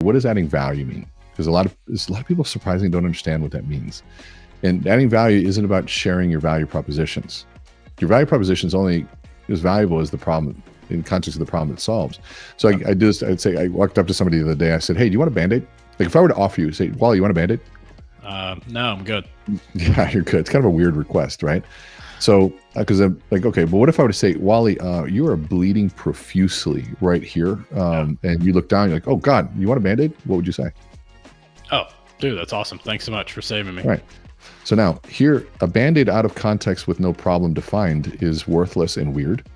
what does adding value mean? Because a lot of people surprisingly don't understand what that means. And adding value isn't about sharing your value propositions. Your value proposition is only as valuable as the problem in context of the problem it solves. So I'd say, I walked up to somebody the other day. I said, "Hey, do you want a Band-Aid?" Like if I were to offer you, say, "Wally, you want a Band-Aid?" No, I'm good. Yeah, you're good. It's kind of a weird request, right? So, because I'm like, okay, but what if I were to say, "Wally, you are bleeding profusely right here," and you look down, you're like, "Oh God, you want a Band-Aid?" What would you say? Oh, dude, that's awesome. Thanks so much for saving me. Right. So now here, a Band-Aid out of context with no problem defined is worthless and weird.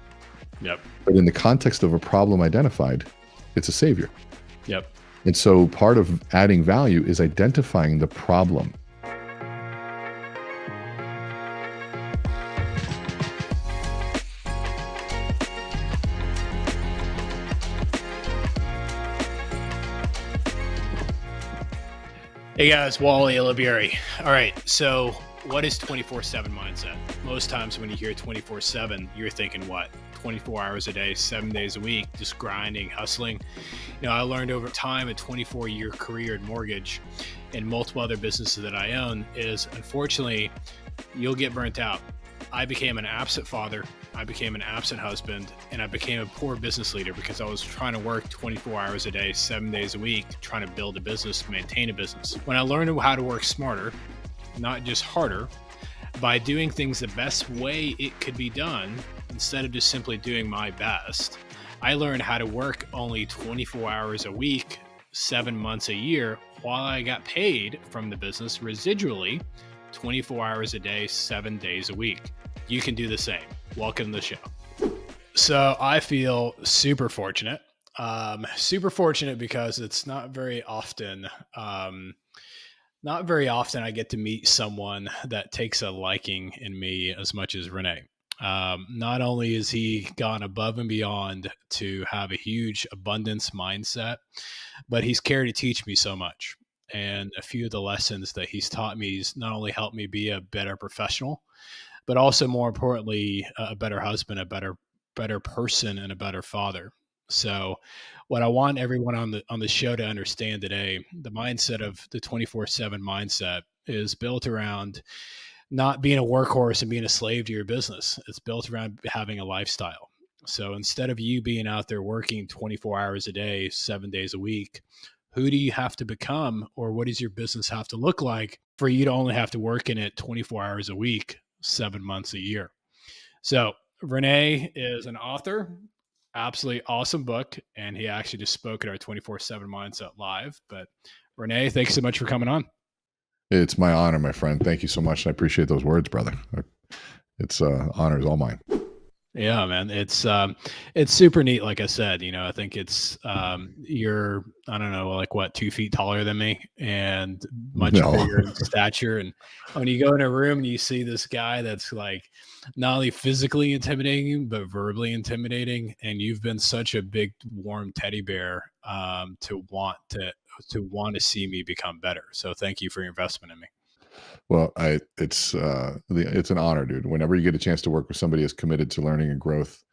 Yep. But in the context of a problem identified, it's a savior. Yep. And so part of adding value is identifying the problem. Hey guys, Wally Olivieri. All right, so what is 24/7 mindset? Most times when you hear 24/7, you're thinking what? 24 hours a day, 7 days a week, just grinding, hustling. I learned over time, a 24-year career in mortgage and multiple other businesses that I own is, unfortunately, you'll get burnt out. I became an absent father, I became an absent husband, and I became a poor business leader because I was trying to work 24 hours a day, 7 days a week, trying to build a business, maintain a business. When I learned how to work smarter, not just harder, by doing things the best way it could be done, instead of just simply doing my best, I learned how to work only 24 hours a week, 7 months a year, while I got paid from the business residually 24 hours a day, 7 days a week. You can do the same. Welcome to the show. So I feel super fortunate. Super fortunate because it's not very often I get to meet someone that takes a liking in me as much as Rene. Not only has he gone above and beyond to have a huge abundance mindset, but he's cared to teach me so much. And a few of the lessons that he's taught me has not only helped me be a better professional, but also more importantly, a better husband, a better person, and a better father. So what I want everyone on the show to understand today, the mindset of the 24/7 mindset is built around not being a workhorse and being a slave to your business. It's built around having a lifestyle. So instead of you being out there working 24 hours a day, 7 days a week, who do you have to become, or what does your business have to look like for you to only have to work in it 24 hours a week, 7 months a year? So Rene is an author, absolutely awesome book, and he actually just spoke at our 24/7 Mindset Live. But Rene, thanks so much for coming on. It's my honor, my friend. Thank you so much. I appreciate those words, brother. It's honor is all mine. Yeah, man. It's super neat. Like I said, I think it's, you're, I don't know, like what, 2 feet taller than me and much bigger in stature. And when you go in a room and you see this guy that's like not only physically intimidating, but verbally intimidating. And you've been such a big, warm teddy bear, to want to see me become better. So thank you for your investment in me. Well, it's an honor, dude. Whenever you get a chance to work with somebody as committed to learning and growth,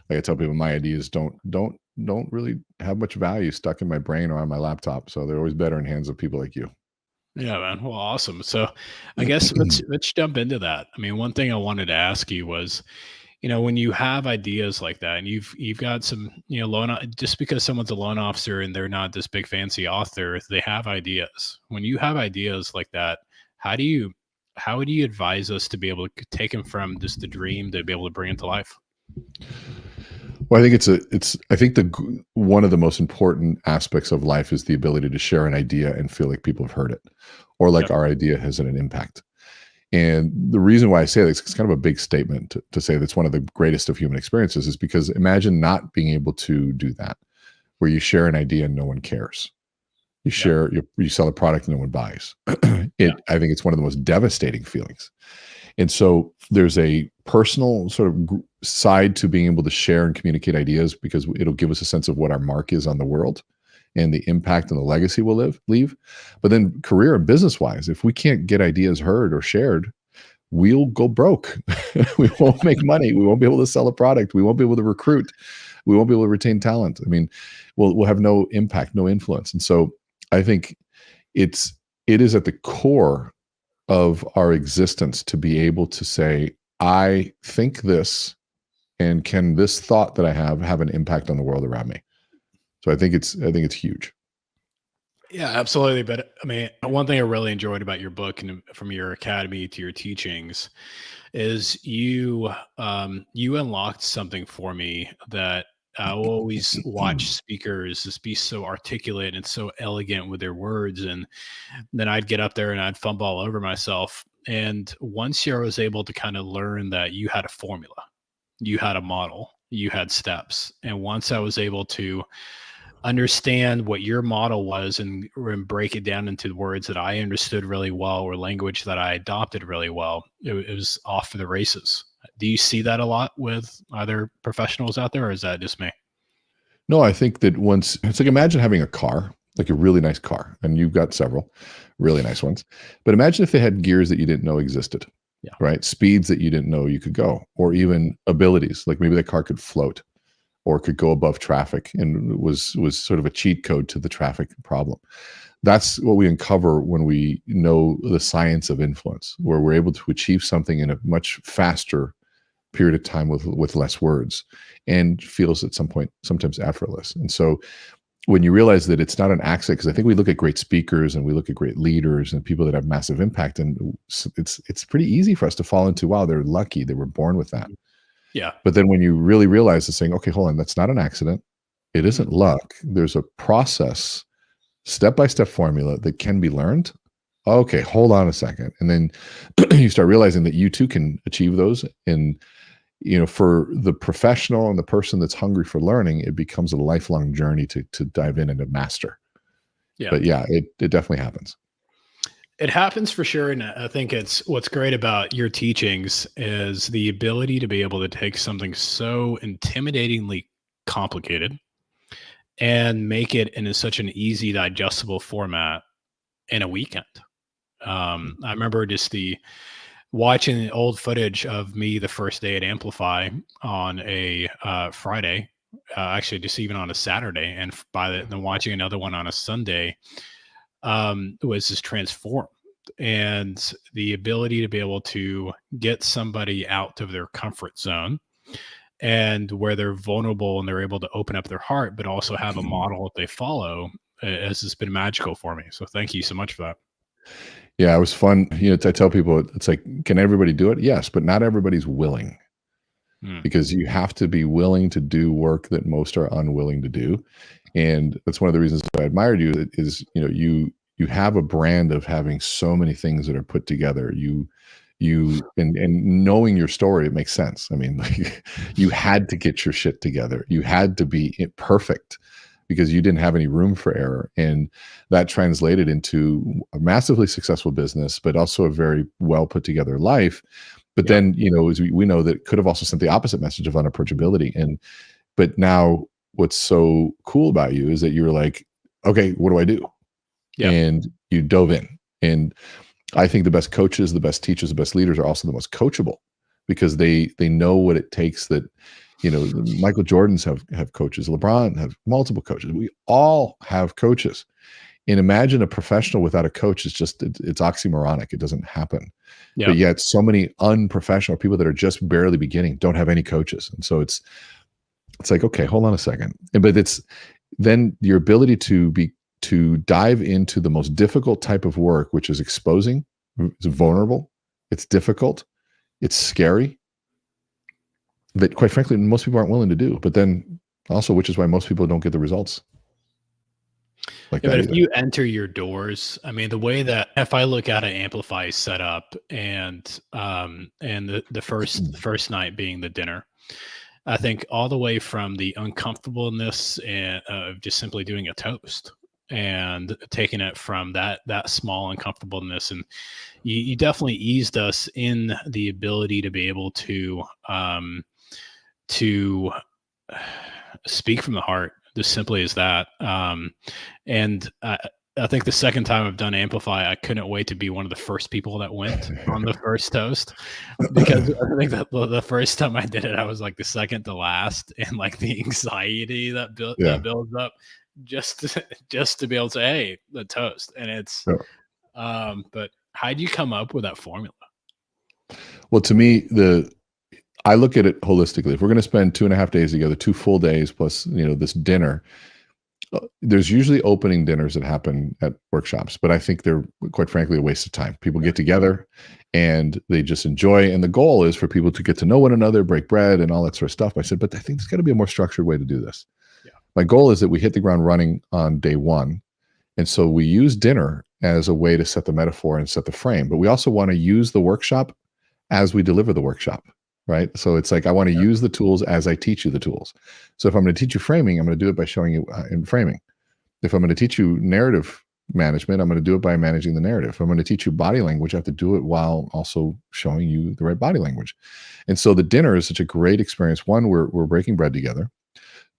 like I tell people, my ideas don't really have much value stuck in my brain or on my laptop. So they're always better in hands of people like you. Yeah, man. Well, awesome. So I guess let's jump into that. I mean, one thing I wanted to ask you was, when you have ideas like that and you've got some, just because someone's a loan officer and they're not this big fancy author, they have ideas. When you have ideas like that, how would you advise us to be able to take them from just the dream to be able to bring it to life? Well, I think I think one of the most important aspects of life is the ability to share an idea and feel like people have heard it, or like our idea has an impact. And the reason why I say this, it's kind of a big statement to say that's one of the greatest of human experiences, is because imagine not being able to do that, where you share an idea and no one cares. You sell a product and no one buys. I think it's one of the most devastating feelings. And so there's a personal sort of side to being able to share and communicate ideas, because it'll give us a sense of what our mark is on the world and the impact and the legacy we'll leave. But then career and business wise, if we can't get ideas heard or shared, we'll go broke. We won't make money. We won't be able to sell a product. We won't be able to recruit. We won't be able to retain talent. I mean, we'll have no impact, no influence. And so I think it is at the core of our existence to be able to say, I think this, and can this thought that I have an impact on the world around me? So I think it's huge. Yeah, absolutely. But I mean, one thing I really enjoyed about your book and from your academy to your teachings is you unlocked something for me that I always watch speakers just be so articulate and so elegant with their words, and then I'd get up there and I'd fumble all over myself. And once I was able to kind of learn that you had a formula, you had a model, you had steps, and once I was able to understand what your model was and break it down into words that I understood really well or language that I adopted really well, it was off for the races. Do you see that a lot with other professionals out there, or is that just me? No, I think that once it's like, imagine having a car, like a really nice car, and you've got several really nice ones. But imagine if they had gears that you didn't know existed, Yeah. right? Speeds that you didn't know you could go, or even abilities, like maybe the car could float or could go above traffic and was sort of a cheat code to the traffic problem. That's what we uncover when we know the science of influence, where we're able to achieve something in a much faster period of time with less words, and feels at some point sometimes effortless. And so when you realize that it's not an accident, because I think we look at great speakers and we look at great leaders and people that have massive impact, and it's pretty easy for us to fall into, wow, they're lucky, they were born with that. Yeah. But then when you really realize it's saying, okay, hold on, that's not an accident. It isn't Mhm. luck. There's a process, step-by-step formula that can be learned. Okay, hold on a second. And then you start realizing that you too can achieve those. And, for the professional and the person that's hungry for learning, it becomes a lifelong journey to dive in and to master. Yeah. But yeah, it definitely happens. It happens for sure. And I think it's what's great about your teachings is the ability to be able to take something so intimidatingly complicated and make it in such an easy, digestible format in a weekend. I remember just the watching the old footage of me the first day at Amplify on a Friday, actually just even on a Saturday, and then watching another one on a Sunday was just transformed. And the ability to be able to get somebody out of their comfort zone and where they're vulnerable and they're able to open up their heart, but also have a model that they follow has just been magical for me. So thank you so much for that. Yeah, it was fun. I tell people it's like, can everybody do it? Yes, but not everybody's willing, Mm. because you have to be willing to do work that most are unwilling to do. And that's one of the reasons I admired you, is, you have a brand of having so many things that are put together. And knowing your story, it makes sense. I mean, like, you had to get your shit together. You had to be perfect because you didn't have any room for error. And that translated into a massively successful business, but also a very well put together life. But Yeah. then, as we know, that could have also sent the opposite message of unapproachability. But now what's so cool about you is that you're like, okay, what do I do? Yeah. And you dove in. And I think the best coaches, the best teachers, the best leaders are also the most coachable, because they know what it takes. That, Michael Jordans have coaches, LeBron have multiple coaches. We all have coaches. And imagine a professional without a coach. It's oxymoronic. It doesn't happen. Yeah. But yet so many unprofessional people that are just barely beginning don't have any coaches. And so it's like, okay, hold on a second. But it's then your ability to dive into the most difficult type of work, which is exposing. It's vulnerable, it's difficult, it's scary, that quite frankly most people aren't willing to do. But then also, which is why most people don't get the results like Yeah, that but if either. you enter your doors, I mean, the way that if I look at an Amplify setup and the first night being the dinner, I think all the way from the uncomfortableness and of just simply doing a toast and taking it from that small uncomfortableness, and you definitely eased us in the ability to be able to speak from the heart, just simply as that. And I think the second time I've done Amplify, I couldn't wait to be one of the first people that went on the first toast, because I think that the first time I did it, I was like the second to last, and like the anxiety that Yeah. builds up just to be able to say, hey, the toast. And it's, Yeah. but how do you come up with that formula? Well, to me, I look at it holistically. If we're going to spend 2.5 days together, 2 full days plus, this dinner, there's usually opening dinners that happen at workshops, but I think they're quite frankly a waste of time. People get together and they just enjoy, and the goal is for people to get to know one another, break bread, and all that sort of stuff. I said, but I think there's got to be a more structured way to do this. Yeah. My goal is that we hit the ground running on day one, and so we use dinner as a way to set the metaphor and set the frame. But we also want to use the workshop as we deliver the workshop. Right. So it's like, I want to use the tools as I teach you the tools. So if I'm going to teach you framing, I'm going to do it by showing you in framing. If I'm going to teach you narrative management, I'm going to do it by managing the narrative. If I'm going to teach you body language, I have to do it while also showing you the right body language. And so the dinner is such a great experience. One, we're breaking bread together.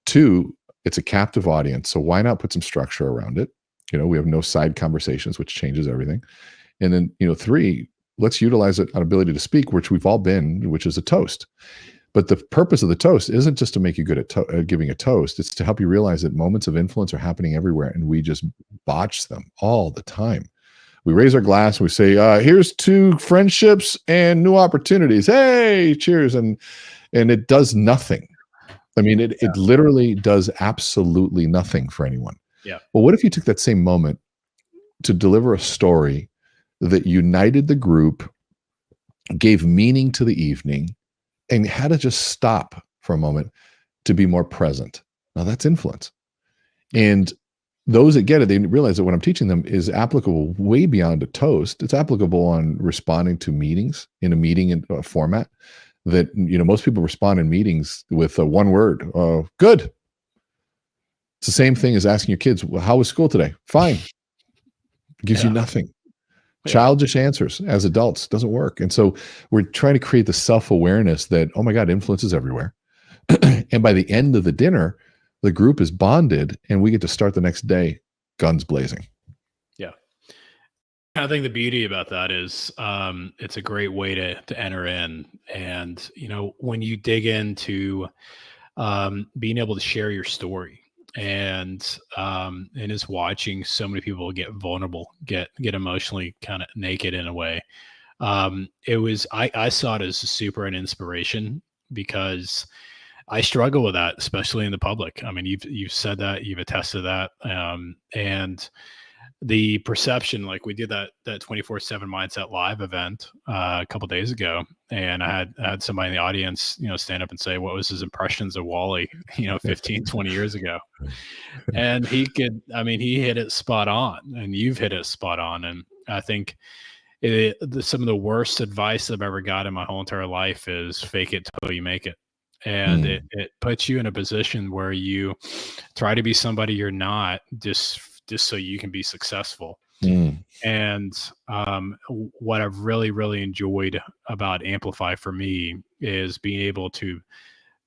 Two, it's a captive audience. So why not put some structure around it? We have no side conversations, which changes everything. And then, three, let's utilize an ability to speak, which we've all been, which is a toast. But the purpose of the toast isn't just to make you good at giving a toast. It's to help you realize that moments of influence are happening everywhere, and we just botch them all the time. We raise our glass and we say, here's to friendships and new opportunities. Hey, cheers. And it does nothing. I mean, it literally does absolutely nothing for anyone. Yeah. Well, what if you took that same moment to deliver a story that united the group, gave meaning to the evening, and had to just stop for a moment to be more present? Now that's influence. And those that get it, they realize that what I'm teaching them is applicable way beyond a toast. It's applicable on responding to meetings in a meeting format that, most people respond in meetings with one word, good. It's the same thing as asking your kids, well, how was school today? Fine. It gives you nothing. Childish answers as adults doesn't work. And so we're trying to create the self-awareness that, oh my God, influence is everywhere. And by the end of the dinner, the group is bonded and we get to start the next day guns blazing. Yeah. I think the beauty about that is it's a great way to enter in. And, when you dig into being able to share your story, and is watching so many people get vulnerable, get emotionally kind of naked in a way. I saw it as super an inspiration, because I struggle with that, especially in the public. I mean, you've said that, you've attested that, and the perception, like we did that 24/7 mindset live event a couple days ago, and I had somebody in the audience, stand up and say what was his impressions of Wally, 15, 20 years ago. And he hit it spot on, and you've hit it spot on. And I think some of the worst advice I've ever got in my whole entire life is fake it till you make it. And it puts you in a position where you try to be somebody you're not, just so you can be successful. And what I've really, really enjoyed about Amplify for me is being able to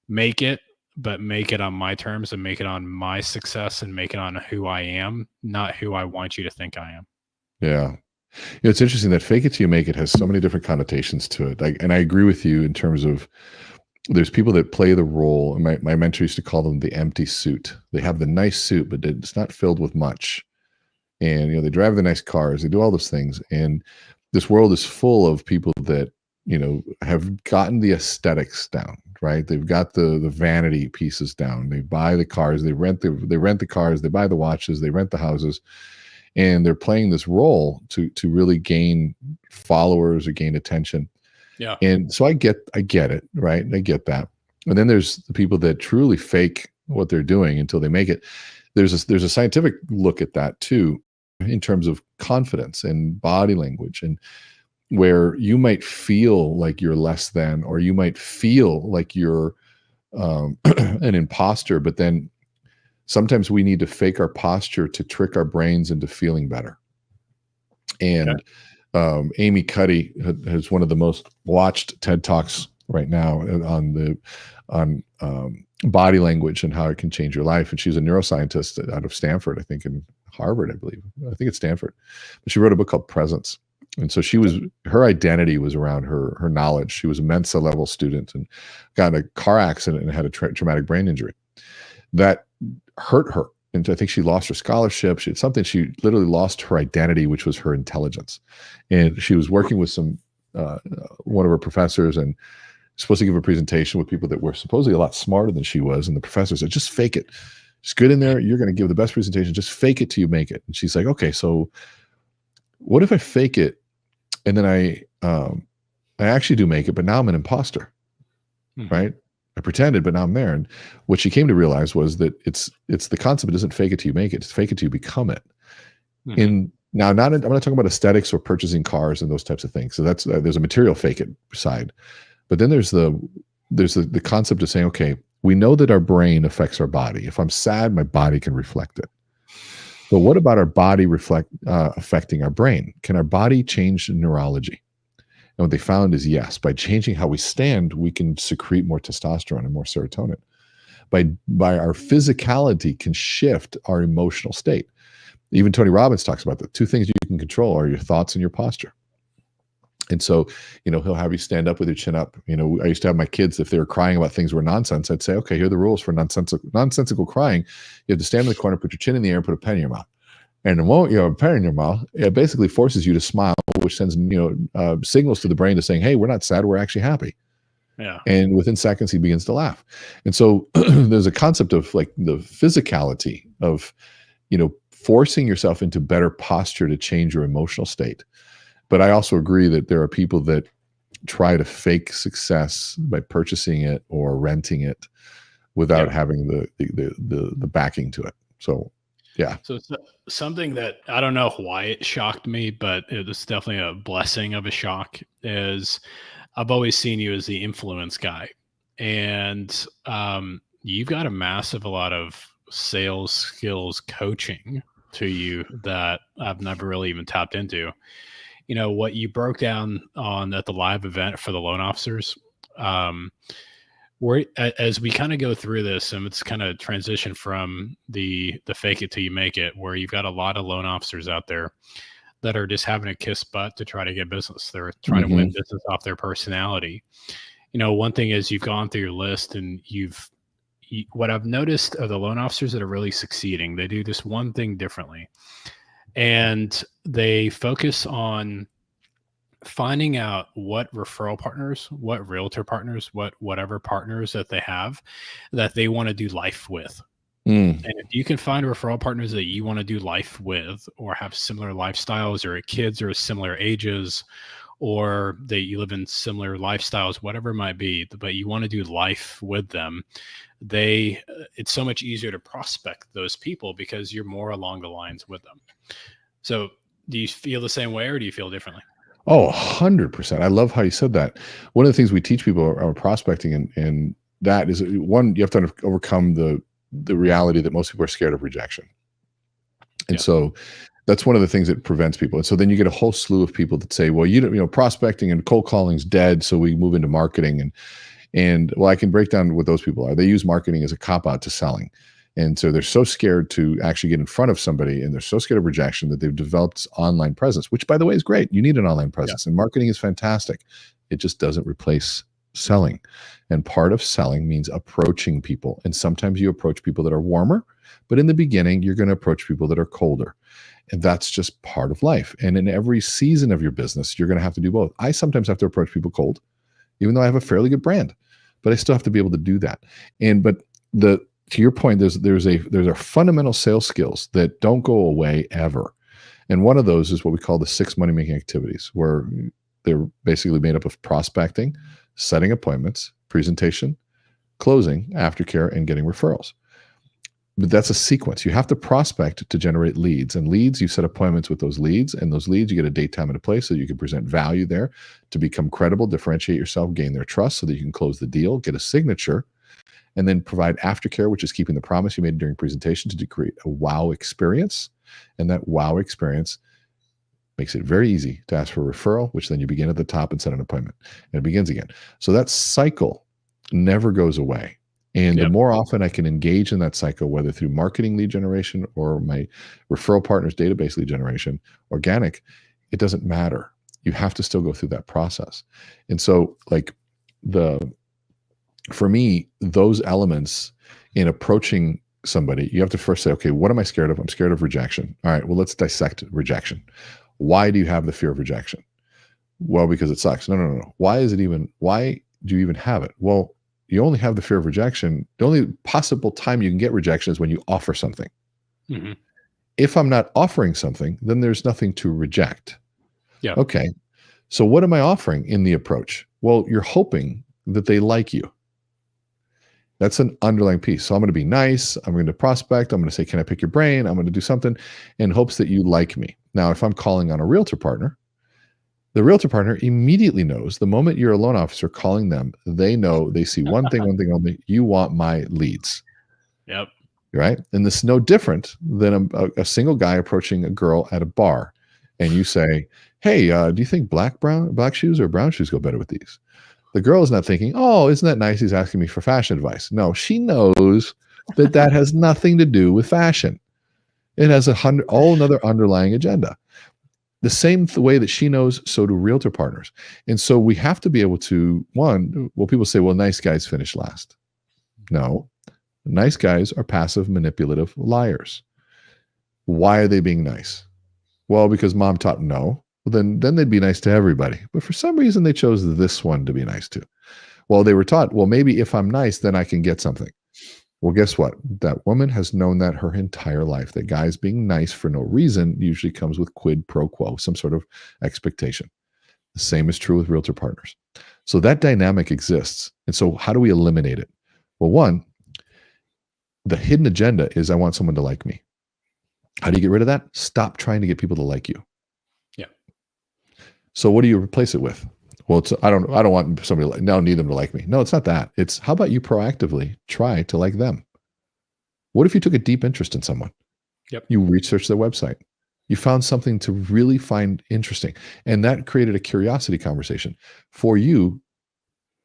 make it, but make it on my terms, and make it on my success, and make it on who I am, not who I want you to think I am. Yeah. It's interesting that fake it till you make it has so many different connotations to it. And I agree with you in terms of, there's people that play the role, and my mentor used to call them the empty suit. They have the nice suit, but it's not filled with much. And, they drive the nice cars, they do all those things. And this world is full of people that, have gotten the aesthetics down, right? They've got the vanity pieces down. They buy the cars, they rent the cars, they buy the watches, they rent the houses, and they're playing this role to really gain followers or gain attention. Yeah. And so I get it, right? I get that. And then there's the people that truly fake what they're doing until they make it. There's a scientific look at that too, in terms of confidence and body language, and where you might feel like you're less than, or you might feel like you're an imposter, but then sometimes we need to fake our posture to trick our brains into feeling better. And Amy Cuddy has one of the most watched TED Talks right now on body language and how it can change your life. And she's a neuroscientist out of Stanford, I think, in Harvard, I believe. I think it's Stanford. But she wrote a book called Presence. And so her identity was around her knowledge. She was a Mensa level student and got in a car accident and had a traumatic brain injury that hurt her. and I think she lost her scholarship. She literally lost her identity, which was her intelligence. And she was working with one of her professors, and supposed to give a presentation with people that were supposedly a lot smarter than she was. And the professor said, just fake it. Just get in there. You're going to give the best presentation. Just fake it till you make it. And she's like, okay, so what if I fake it and then I actually do make it, but now I'm an imposter, right? I pretended, but now I'm there. And what she came to realize was that it's the concept. It isn't fake it till you make it. It's fake it till you become it. I'm not talking about aesthetics or purchasing cars and those types of things. So that's there's a material fake it side, but then there's the concept of saying, okay, we know that our brain affects our body. If I'm sad, my body can reflect it. But what about our body affecting our brain? Can our body change neurology? And what they found is yes, by changing how we stand, we can secrete more testosterone and more serotonin. By our physicality can shift our emotional state. Even Tony Robbins talks about the two things you can control are your thoughts and your posture. And so, he'll have you stand up with your chin up. I used to have my kids, if they were crying about things were nonsense, I'd say, okay, here are the rules for nonsensical crying. You have to stand in the corner, put your chin in the air, and put a pen in your mouth. And the moment you have a pen in your mouth, it basically forces you to smile, which sends signals to the brain to saying, hey, we're not sad, we're actually happy. Yeah. And within seconds, he begins to laugh. And so there's a concept of like the physicality of, forcing yourself into better posture to change your emotional state. But I also agree that there are people that try to fake success by purchasing it or renting it without having the backing to it. So, yeah. So it's something that I don't know why it shocked me, but it was definitely a blessing of a shock. Is I've always seen you as the influence guy, and you've got a lot of sales skills coaching to you that I've never really even tapped into. What you broke down on at the live event for the loan officers, where as we kind of go through this, and it's kind of transition from the fake it till you make it, where you've got a lot of loan officers out there that are just having a kiss butt to try to get business. They're trying to win business off their personality. One thing is you've gone through your list and what I've noticed of the loan officers that are really succeeding, they do this one thing differently. And they focus on finding out what referral partners, what realtor partners, whatever partners that they have that they want to do life with. And if you can find referral partners that you want to do life with, or have similar lifestyles, or kids are similar ages, or that you live in similar lifestyles, whatever it might be, but you want to do life with them, it's so much easier to prospect those people because you're more along the lines with them. So do you feel the same way, or do you feel differently? Oh, 100%. I love how you said that. One of the things we teach people around prospecting, and that is, one, you have to overcome the reality that most people are scared of rejection. And so that's one of the things that prevents people. And so then you get a whole slew of people that say, well, prospecting and cold calling is dead, so we move into marketing. And well, I can break down what those people are. They use marketing as a cop-out to selling. And so they're so scared to actually get in front of somebody, and they're so scared of rejection that they've developed this online presence, which, by the way, is great. You need an online presence, and marketing is fantastic. It just doesn't replace selling. And part of selling means approaching people. And sometimes you approach people that are warmer, but in the beginning, you're going to approach people that are colder. And that's just part of life. And in every season of your business, you're going to have to do both. I sometimes have to approach people cold, even though I have a fairly good brand, but I still have to be able to do that. To your point, there's a fundamental sales skills that don't go away ever. And one of those is what we call the 6 money-making activities, where they're basically made up of prospecting, setting appointments, presentation, closing, aftercare, and getting referrals. But that's a sequence. You have to prospect to generate leads, and leads, you set appointments with those leads, and those leads, you get a date, time, and a place so you can present value there to become credible, differentiate yourself, gain their trust so that you can close the deal, get a signature, and then provide aftercare, which is keeping the promise you made during presentation to create a wow experience. And that wow experience makes it very easy to ask for a referral, which then you begin at the top and set an appointment, and it begins again. So that cycle never goes away. And the more often I can engage in that cycle, whether through marketing lead generation or my referral partners database lead generation, organic, it doesn't matter. You have to still go through that process. And so for me, those elements in approaching somebody, you have to first say, okay, what am I scared of? I'm scared of rejection. All right, well, let's dissect rejection. Why do you have the fear of rejection? Well, because it sucks. No. Why do you even have it? Well, you only have the fear of rejection. The only possible time you can get rejection is when you offer something. Mm-hmm. If I'm not offering something, then there's nothing to reject. Yeah. Okay. So what am I offering in the approach? Well, you're hoping that they like you. That's an underlying piece. So I'm going to be nice. I'm going to prospect. I'm going to say, can I pick your brain? I'm going to do something in hopes that you like me. Now, if I'm calling on a realtor partner, the realtor partner immediately knows the moment you're a loan officer calling them, they know, they see one thing only, you want my leads. Yep. Right. And this is no different than a single guy approaching a girl at a bar. And you say, hey, do you think black shoes or brown shoes go better with these? The girl is not thinking, oh, isn't that nice? He's asking me for fashion advice. No, she knows that has nothing to do with fashion. It has all another underlying agenda. The same way that she knows, so do realtor partners. And so we have to be able to, people say, well, nice guys finish last. No, nice guys are passive, manipulative liars. Why are they being nice? Well, because mom taught no. Well, then they'd be nice to everybody. But for some reason, they chose this one to be nice to. Well, they were taught, well, maybe if I'm nice, then I can get something. Well, guess what? That woman has known that her entire life, that guys being nice for no reason usually comes with quid pro quo, some sort of expectation. The same is true with realtor partners. So that dynamic exists. And so how do we eliminate it? Well, one, the hidden agenda is I want someone to like me. How do you get rid of that? Stop trying to get people to like you. Yeah. So what do you replace it with? Well, I don't want somebody I don't need them to like me. No, it's not that. It's how about you proactively try to like them? What if you took a deep interest in someone? Yep. You researched their website. You found something to really find interesting. And that created a curiosity conversation for you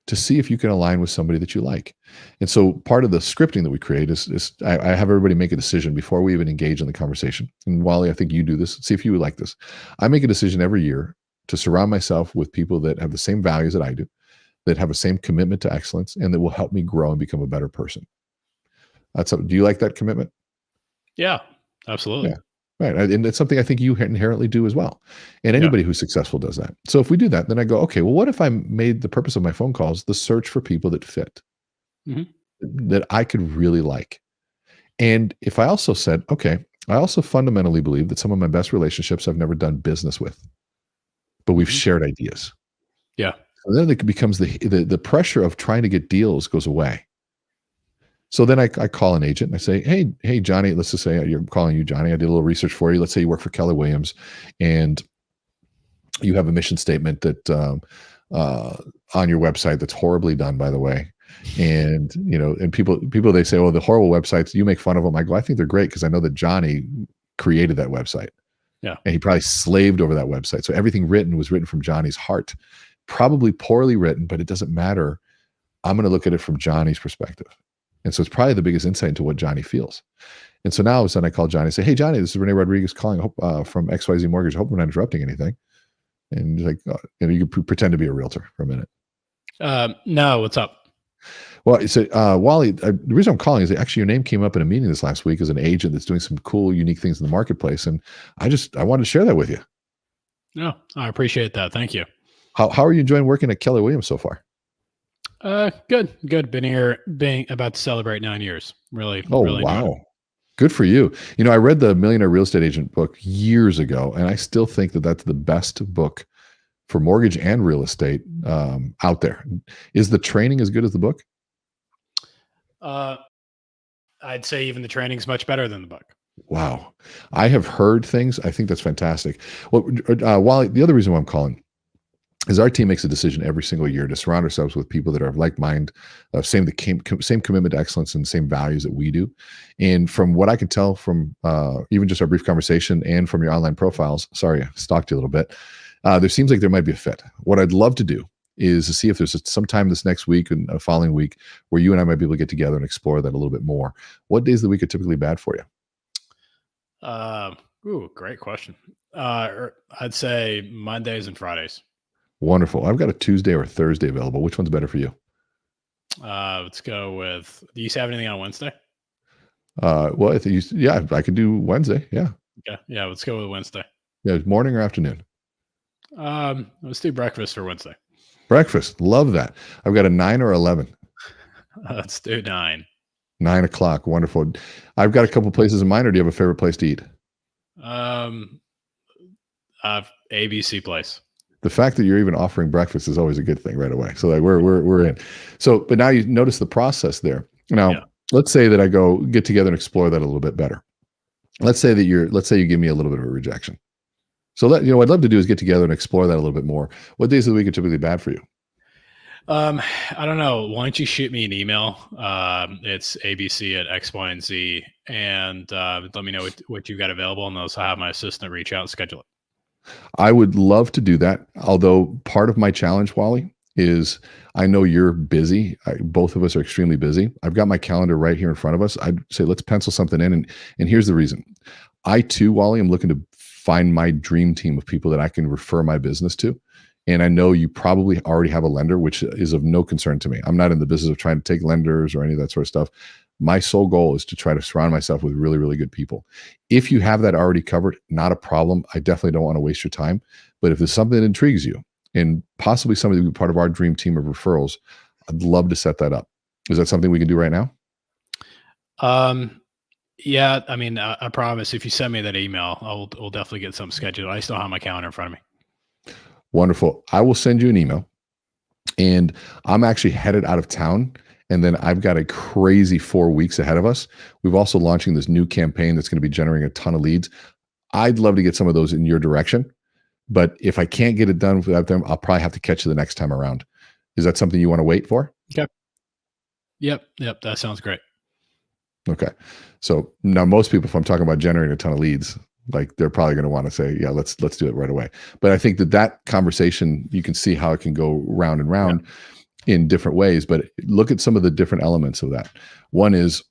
to see if you can align with somebody that you like. And so part of the scripting that we create is I have everybody make a decision before we even engage in the conversation. And Wally, I think you do this. See if you would like this. I make a decision every year to surround myself with people that have the same values that I do, that have the same commitment to excellence, and that will help me grow and become a better person. Do you like that commitment? Yeah, absolutely. Yeah. Right. And it's something I think you inherently do as well. And anybody who's successful does that. So if we do that, then I go, okay, well, what if I made the purpose of my phone calls the search for people that fit, that I could really like? And if I also said, okay, I also fundamentally believe that some of my best relationships I've never done business with, but we've shared ideas. Yeah. So then it becomes the pressure of trying to get deals goes away. So then I call an agent and I say, hey, Johnny, let's just say you're calling you Johnny. I did a little research for you. Let's say you work for Keller Williams and you have a mission statement that on your website that's horribly done, by the way. And, and people, they say, oh, the horrible websites, you make fun of them. I go, I think they're great because I know that Johnny created that website. Yeah. And he probably slaved over that website. So everything written was written from Johnny's heart, probably poorly written, but it doesn't matter. I'm going to look at it from Johnny's perspective. And so it's probably the biggest insight into what Johnny feels. And so now all of a sudden I call Johnny and say, hey, Johnny, this is Rene Rodriguez calling from XYZ Mortgage. I hope I'm not interrupting anything. And he's like, you can pretend to be a realtor for a minute. No, what's up? Well, so Wally, the reason I'm calling is that actually your name came up in a meeting this last week as an agent that's doing some cool, unique things in the marketplace. And I wanted to share that with you. No, I appreciate that. Thank you. How are you enjoying working at Keller Williams so far? Good. Been here, being about to celebrate 9 years. Really. Oh, really wow. Good for you. I read the Millionaire Real Estate Agent book years ago, and I still think that that's the best book for mortgage and real estate out there. Is the training as good as the book? I'd say even the training's much better than the book. Wow. I have heard things. I think that's fantastic. Well, Wally, the other reason why I'm calling is our team makes a decision every single year to surround ourselves with people that are of like mind, same commitment to excellence and same values that we do. And from what I can tell from even just our brief conversation and from your online profiles, sorry, I stalked you a little bit, there seems like there might be a fit. What I'd love to do is to see if there's some time this next week and a following week where you and I might be able to get together and explore that a little bit more. What days of the week are typically bad for you? Great question. I'd say Mondays and Fridays. Wonderful. I've got a Tuesday or a Thursday available. Which one's better for you? Let's go with, do you have anything on Wednesday? Well, I think yeah, I could do Wednesday. Yeah. Okay. Yeah, let's go with Wednesday. Yeah. Morning or afternoon? Let's do breakfast for Wednesday. Breakfast. Love that. I've got a 9 or 11. Let's do 9. 9 o'clock. Wonderful. I've got a couple places in mind, or do you have a favorite place to eat? Um, ABC place. The fact that you're even offering breakfast is always a good thing right away. So like we're in. So, but now you notice the process there. Now, Yeah. let's say that I go get together and explore that a little bit better. Let's say you give me a little bit of a rejection. So what I'd love to do is get together and explore that a little bit more. What days of the week are typically bad for you? I don't know. Why don't you shoot me an email? It's ABC at X, Y, and Z, and let me know what you've got available, and also have my assistant reach out and schedule it. I would love to do that. Although part of my challenge, Wally, is I know you're busy. Both of us are extremely busy. I've got my calendar right here in front of us. I'd say let's pencil something in, and here's the reason. I too, Wally, am looking to find my dream team of people that I can refer my business to. And I know you probably already have a lender, which is of no concern to me. I'm not in the business of trying to take lenders or any of that sort of stuff. My sole goal is to try to surround myself with really, really good people. If you have that already covered, not a problem. I definitely don't want to waste your time. But if there's something that intrigues you and possibly somebody to be part of our dream team of referrals, I'd love to set that up. Is that something we can do right now? Yeah, I mean, I promise if you send me that email, we'll definitely get something scheduled. I still have my calendar in front of me. Wonderful. I will send you an email, and I'm actually headed out of town. And then I've got a crazy 4 weeks ahead of us. We've also launching this new campaign that's going to be generating a ton of leads. I'd love to get some of those in your direction. But if I can't get it done without them, I'll probably have to catch you the next time around. Is that something you want to wait for? Okay. Yep. That sounds great. Okay. So now most people, if I'm talking about generating a ton of leads, like they're probably going to want to say, yeah, let's do it right away. But I think that conversation, you can see how it can go round and round in different ways. But look at some of the different elements of that. One is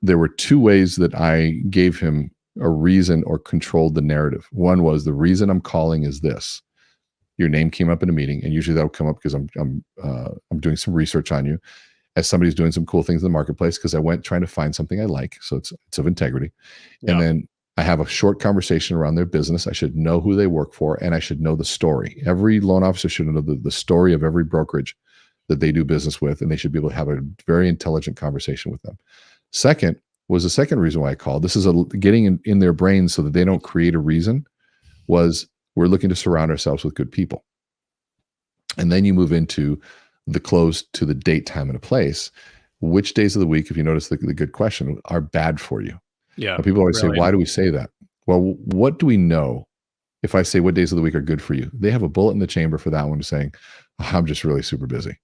there were 2 ways that I gave him a reason or controlled the narrative. One was the reason I'm calling is this. Your name came up in a meeting, and usually that'll come up because I'm doing some research on you as somebody's doing some cool things in the marketplace because I went trying to find something I like. So it's of integrity. Yeah. And then I have a short conversation around their business. I should know who they work for, and I should know the story. Every loan officer should know the story of every brokerage that they do business with, and they should be able to have a very intelligent conversation with them. Second was the second reason why I called. This is getting in their brains so that they don't create a reason, was we're looking to surround ourselves with good people. And then you move into the close to the date, time, and a place. Which days of the week, if you notice the good question, are bad for you? Yeah. Now, people always say, why do we say that? Well, what do we know if I say what days of the week are good for you? They have a bullet in the chamber for that one, saying, I'm just really super busy.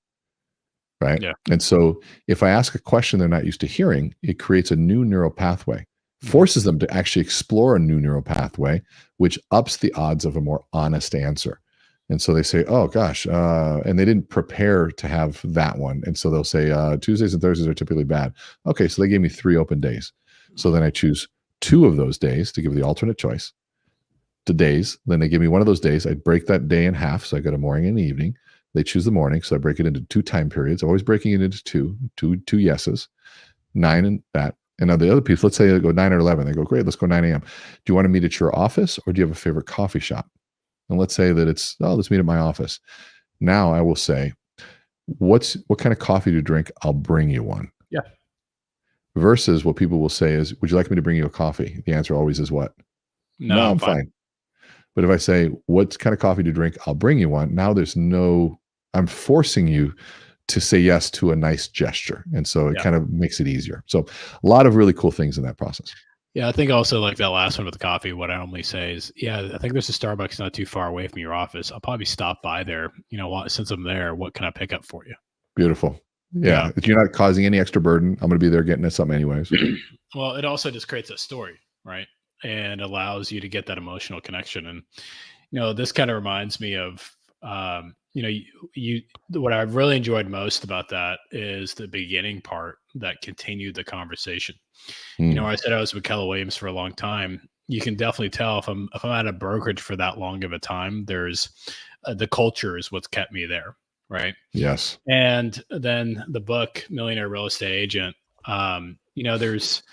Right. Yeah. And so if I ask a question they're not used to hearing, it creates a new neural pathway, forces them to actually explore a new neural pathway, which ups the odds of a more honest answer. And so they say, oh gosh, and they didn't prepare to have that one. And so they'll say, Tuesdays and Thursdays are typically bad. Okay, so they gave me 3 open days. So then I choose 2 of those days to give the alternate choice to days. Then they give me one of those days. I break that day in half. So I got a morning and an evening. They choose the morning. So I break it into 2 time periods, always breaking it into two yeses, 9 and that. And now the other piece, let's say they go 9 or 11. They go, great, let's go 9 a.m. Do you want to meet at your office, or do you have a favorite coffee shop? And let's say that it's, let's meet at my office. Now I will say, what kind of coffee do you drink? I'll bring you one. Yeah. Versus what people will say is, would you like me to bring you a coffee? The answer always is what? No, I'm fine. But if I say, what kind of coffee do you drink? I'll bring you one. Now I'm forcing you to say yes to a nice gesture. And so it kind of makes it easier. So a lot of really cool things in that process. Yeah, I think also like that last one with the coffee, what I normally say is, I think there's a Starbucks not too far away from your office. I'll probably stop by there. Since I'm there, what can I pick up for you? Beautiful. Yeah. If you're not causing any extra burden, I'm going to be there getting us something anyways. Well, it also just creates a story, right? And allows you to get that emotional connection. And, this kind of reminds me of, what I've really enjoyed most about that is the beginning part that continued the conversation. I said I was with Keller Williams for a long time. You can definitely tell if I'm at a brokerage for that long of a time, there's the culture is what's kept me there. Right. Yes. And then the book Millionaire Real Estate Agent, there's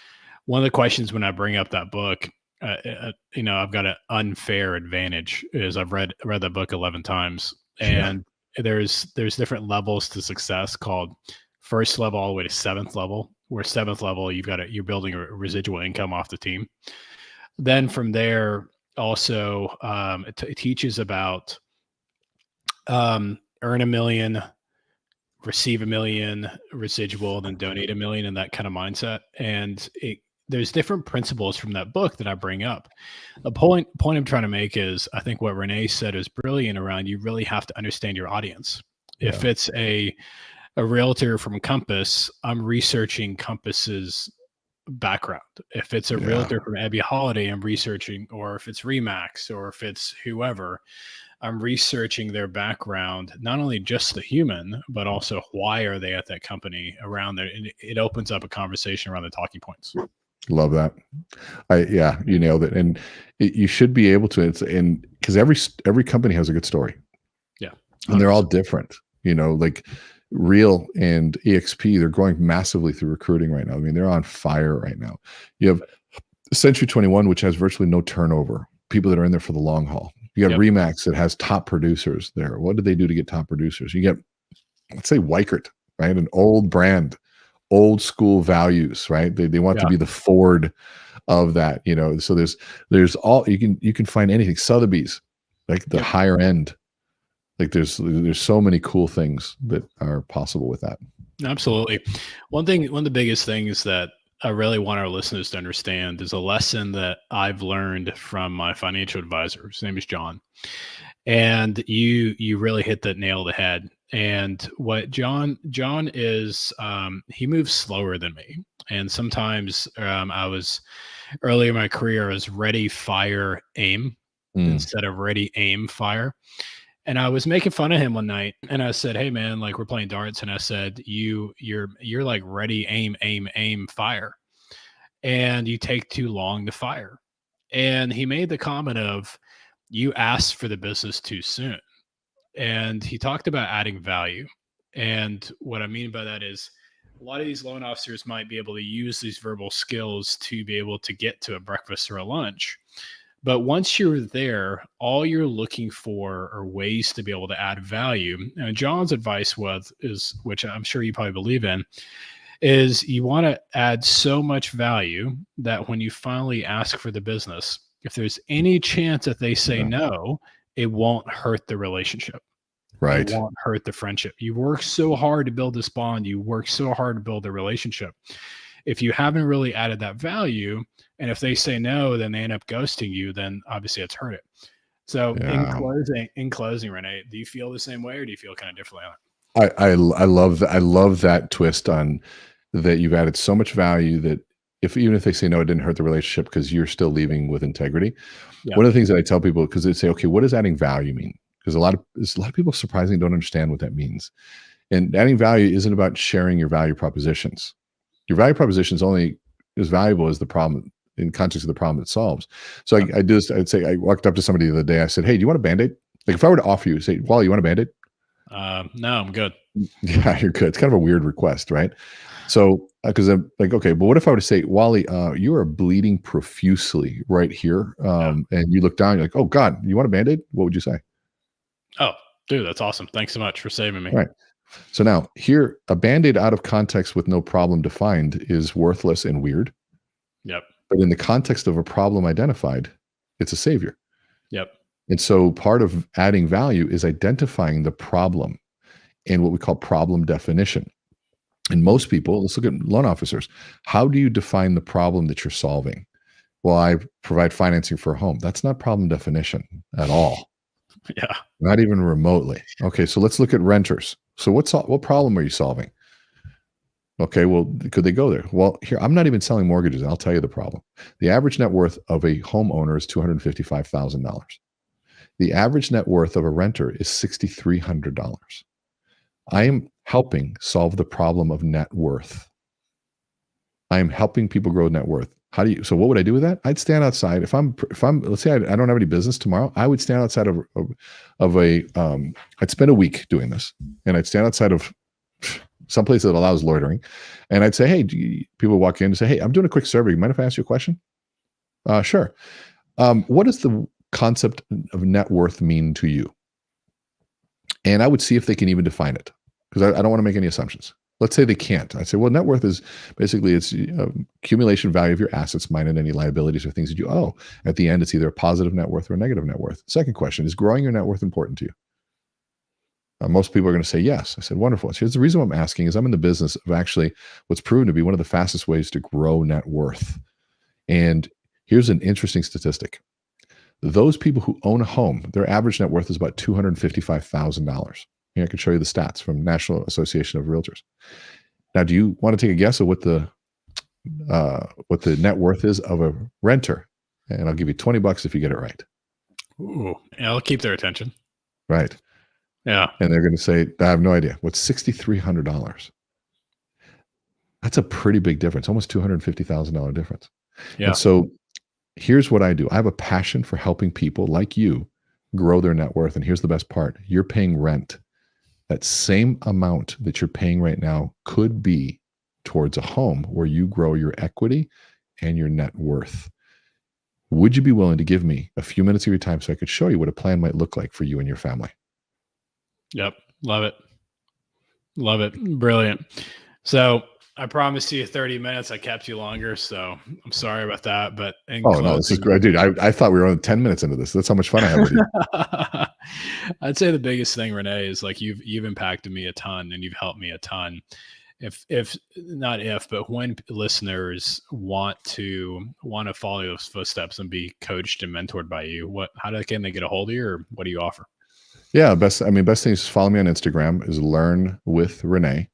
one of the questions when I bring up that book, I've got an unfair advantage is I've read that book 11 times, Yeah. and there's different levels to success called first level all the way to seventh level, where seventh level you're building a residual income off the team. Then from there, also it teaches about earn a million, receive a million, residual, then donate a million, and that kind of mindset. And there's different principles from that book that I bring up. The point I'm trying to make is I think what Rene said is brilliant around you really have to understand your audience. If Yeah. it's a realtor from Compass, I'm researching Compass's background. If it's a Yeah. realtor from Abbey Holiday, I'm researching, or if it's Remax, or if it's whoever, I'm researching their background, not only just the human, but also why are they at that company around there. And it opens up a conversation around the talking points. Love that. Yeah, you nailed it. And you should be able to, and because every company has a good story. Yeah. 100%. And they're all different, like Real and EXP, they're growing massively through recruiting right now. I mean, they're on fire right now. You have Century 21, which has virtually no turnover, people that are in there for the long haul. You got Remax that has top producers there. What did they do to get top producers? You get, let's say, Weichert, right? An old brand, old school values, right? They want to be the Ford of that, So there's all you can find anything. Sotheby's, like the higher end. Like there's so many cool things that are possible with that. Absolutely. One of the biggest things that I really want our listeners to understand is a lesson that I've learned from my financial advisor. His name is John. And you really hit that nail on the head. And what John is, he moves slower than me. And sometimes I was early in my career, I was ready, fire, aim instead of ready, aim, fire. And I was making fun of him one night, and I said, "Hey, man, like we're playing darts," and I said, "You're like ready, aim, aim, aim, fire, and you take too long to fire." And he made the comment of, "You asked for the business too soon," and he talked about adding value. And what I mean by that is, a lot of these loan officers might be able to use these verbal skills to be able to get to a breakfast or a lunch. But once you're there, all you're looking for are ways to be able to add value. And John's advice is, which I'm sure you probably believe in, is you want to add so much value that when you finally ask for the business, if there's any chance that they say no, it won't hurt the relationship. Right. It won't hurt the friendship. You work so hard to build this bond. You work so hard to build the relationship. If you haven't really added that value, and if they say no, then they end up ghosting you, then obviously it's hurt it. So in closing, Rene, do you feel the same way, or do you feel kind of differently on it? I love that twist on that. You've added so much value that even if they say no, it didn't hurt the relationship because you're still leaving with integrity. One of the things that I tell people, because they say, okay, what does adding value mean? Because a lot of people surprisingly don't understand what that means. And adding value isn't about sharing your value propositions. Your value proposition is only as valuable as the problem in context of the problem it solves. So I'd say, I walked up to somebody the other day. I said, "Hey, do you want a Band-Aid?" Like if I were to offer you, say, "Wally, you want a Band-Aid?" No, I'm good. Yeah, you're good. It's kind of a weird request, right? So, because I'm like, okay, but what if I were to say, "Wally, you are bleeding profusely right here," and you look down, you're like, "Oh God, you want a Band-Aid?" What would you say? Oh, dude, that's awesome. Thanks so much for saving me. Right. So now here, a Band-Aid out of context with no problem defined is worthless and weird. Yep. But in the context of a problem identified, it's a savior. Yep. And so part of adding value is identifying the problem and what we call problem definition. And most people, let's look at loan officers. How do you define the problem that you're solving? Well, I provide financing for a home. That's not problem definition at all. Yeah. Not even remotely. Okay, so let's look at renters. So what problem are you solving? Okay, well, could they go there? Well, here, I'm not even selling mortgages. I'll tell you the problem. The average net worth of a homeowner is $255,000. The average net worth of a renter is $6,300. I am helping solve the problem of net worth. I am helping people grow net worth. So what would I do with that? I'd stand outside. If I'm, let's say I don't have any business tomorrow, I would stand outside I'd spend a week doing this, and I'd stand outside of someplace that allows loitering. And I'd say, hey, people walk in and say, hey, I'm doing a quick survey. Mind if I ask you a question? Sure. What does the concept of net worth mean to you? And I would see if they can even define it, because I don't want to make any assumptions. Let's say they can't. I'd say, well, net worth is basically it's accumulation value of your assets minus any liabilities or things that you owe. At the end, it's either a positive net worth or a negative net worth. Second question, is growing your net worth important to you? Most people are going to say yes. I said, wonderful. So here's the reason why I'm asking is I'm in the business of actually what's proven to be one of the fastest ways to grow net worth. And here's an interesting statistic. Those people who own a home, their average net worth is about $255,000. I can show you the stats from National Association of Realtors. Now, do you want to take a guess at what the net worth is of a renter? And I'll give you $20 if you get it right. Ooh, yeah, I'll keep their attention. Right. Yeah. And they're going to say, I have no idea. What's $6,300? That's a pretty big difference, almost $250,000 difference. Yeah. And so here's what I do. I have a passion for helping people like you grow their net worth. And here's the best part. You're paying rent. That same amount that you're paying right now could be towards a home where you grow your equity and your net worth. Would you be willing to give me a few minutes of your time so I could show you what a plan might look like for you and your family? Yep. Love it. Love it. Brilliant. So I promised you 30 minutes. I kept you longer, so I'm sorry about that. But no, this is great, dude. I thought we were only 10 minutes into this. That's how much fun I have with you. I'd say the biggest thing, Rene, is like you've impacted me a ton and you've helped me a ton. But when listeners want to follow those footsteps and be coached and mentored by you, can they get a hold of you, or what do you offer? Yeah, best thing is follow me on Instagram is Learn with Rene.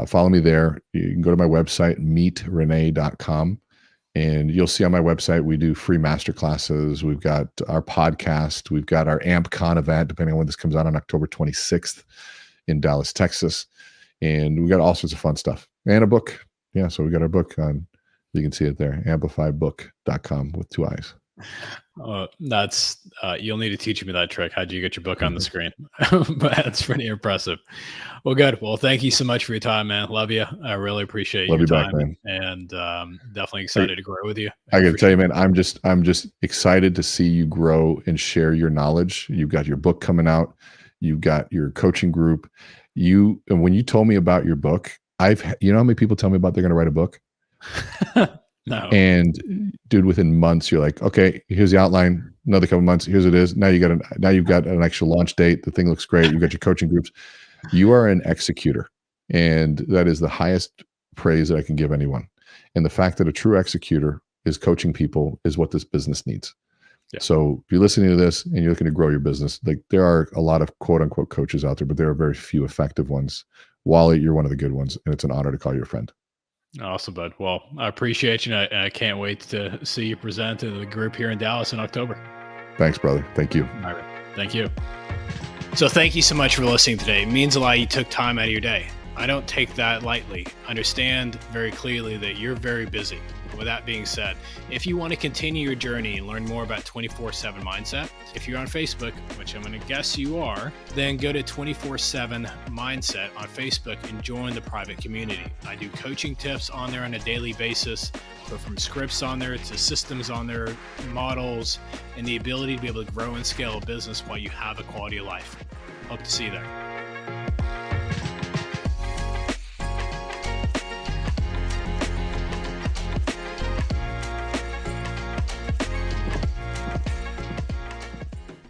Follow me there. You can go to my website, meetrene.com, and you'll see on my website, we do free masterclasses. We've got our podcast. We've got our AmpCon event, depending on when this comes out, on October 26th in Dallas, Texas. And we got all sorts of fun stuff and a book. Yeah. So we got our book on, you can see it there, amplifybook.com with 2 I's. You'll need to teach me that trick. How'd you get your book on the screen? But that's pretty impressive. Well, good. Well, thank you so much for your time, man. Love you. I really appreciate your time, back, and definitely excited to grow with you. I got to tell you, man, I'm just excited to see you grow and share your knowledge. You've got your book coming out. You've got your coaching group. And when you told me about your book, you know how many people tell me about they're going to write a book? No. And dude, within months, you're like, okay, here's the outline. Another couple months, here's it is. Now you've got an actual launch date. The thing looks great. You've got your coaching groups. You are an executor, and that is the highest praise that I can give anyone. And the fact that a true executor is coaching people is what this business needs. Yeah. So if you're listening to this and you're looking to grow your business, like there are a lot of quote unquote coaches out there, but there are very few effective ones. Wally, you're one of the good ones, and it's an honor to call you a friend. Awesome, bud. Well, I appreciate you, and I can't wait to see you present to the group here in Dallas in October. Thanks, brother. Thank you. All right. Thank you. So thank you so much for listening today. It means a lot you took time out of your day. I don't take that lightly. Understand very clearly that you're very busy. With that being said, if you want to continue your journey and learn more about 24/7 Mindset, if you're on Facebook, which I'm going to guess you are, then go to 24/7 Mindset on Facebook and join the private community. I do coaching tips on there on a daily basis, but from scripts on there to systems on there, models, and the ability to be able to grow and scale a business while you have a quality of life. Hope to see you there.